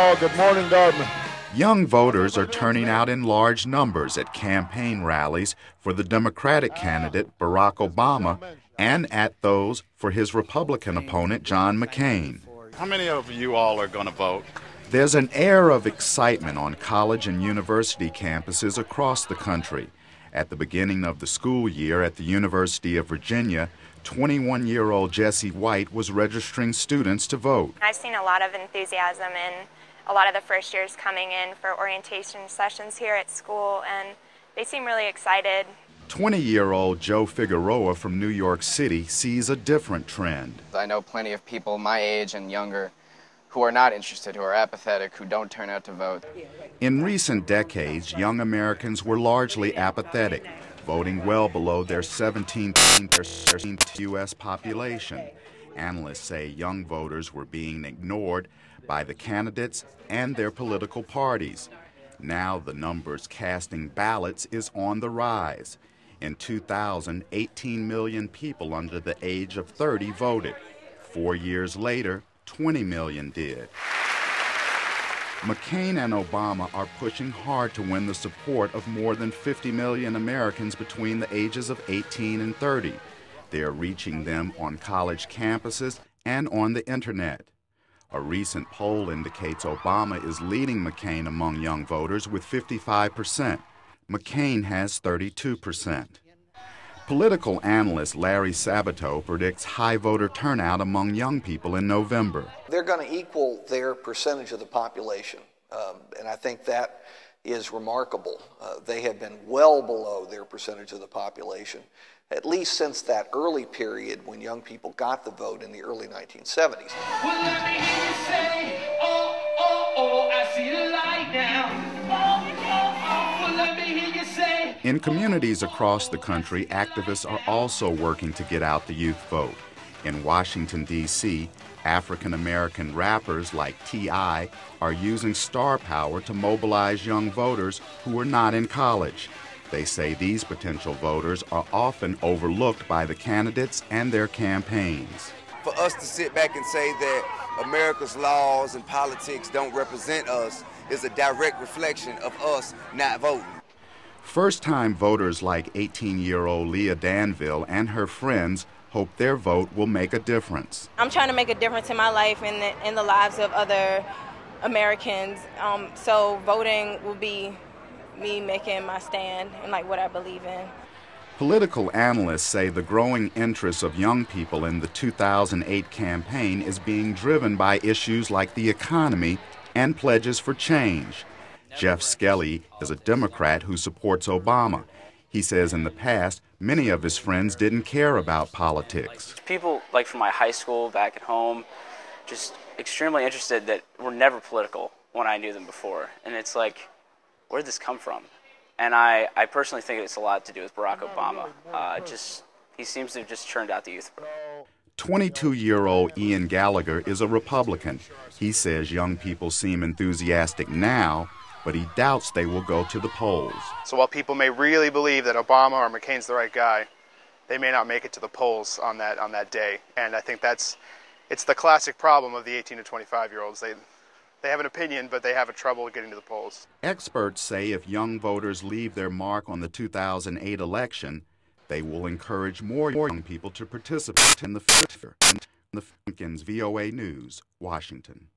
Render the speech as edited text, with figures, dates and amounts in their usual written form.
all. Good morning, Dartmouth. Young voters are turning out in large numbers at campaign rallies for the Democratic candidate Barack Obama and at those for his Republican opponent John McCain. How many of you all are going to vote? There's an air of excitement on college and university campuses across the country. At the beginning of the school year at the University of Virginia, 21-year-old Jessie White was registering students to vote. I've seen a lot of enthusiasm and a lot of the first years coming in for orientation sessions here at school, and they seem really excited. 20-year-old Joe Figueroa from New York City sees a different trend. I know plenty of people my age and younger who are not interested, who are apathetic, who don't turn out to vote. In recent decades, young Americans were largely apathetic, voting well below their 17th U.S. population. Analysts say young voters were being ignored by the candidates and their political parties. Now the numbers casting ballots is on the rise. In 2000, 18 million people under the age of 30 voted. 4 years later, 20 million did. McCain and Obama are pushing hard to win the support of more than 50 million Americans between the ages of 18 and 30. They are reaching them on college campuses and on the internet. A recent poll indicates Obama is leading McCain among young voters with 55%. McCain has 32%. Political analyst Larry Sabato predicts high voter turnout among young people in November. They're going to equal their percentage of the population, and I think that is remarkable. They have been well below their percentage of the population, at least since that early period when young people got the vote in the early 1970s. Well, let me hear you say, oh, oh, oh, I see the light now. Well, let me hear you say. In communities across the country, activists are also working to get out the youth vote. In Washington, D.C., African-American rappers like T.I. are using star power to mobilize young voters who are not in college. They say these potential voters are often overlooked by the candidates and their campaigns. For us to sit back and say that America's laws and politics don't represent us is a direct reflection of us not voting. First-time voters like 18-year-old Leah Danville and her friends hope their vote will make a difference. I'm trying to make a difference in my life and in the lives of other Americans. So voting will be me making my stand and what I believe in. Political analysts say the growing interest of young people in the 2008 campaign is being driven by issues like the economy and pledges for change. Jeff Skelly is a Democrat who supports Obama. He says in the past, many of his friends didn't care about politics. People from my high school back at home, just extremely interested that were never political when I knew them before. And it's like, where did this come from? And I personally think it's a lot to do with Barack Obama. He seems to have just churned out the youth. 22-year-old Ian Gallagher is a Republican. He says young people seem enthusiastic now, but he doubts they will go to the polls. So while people may really believe that Obama or McCain's the right guy, they may not make it to the polls on that day. And I think it's the classic problem of the 18 to 25-year-olds. They have an opinion, but they have trouble getting to the polls. Experts say if young voters leave their mark on the 2008 election, they will encourage more young people to participate in the future. Simkins, VOA News, Washington.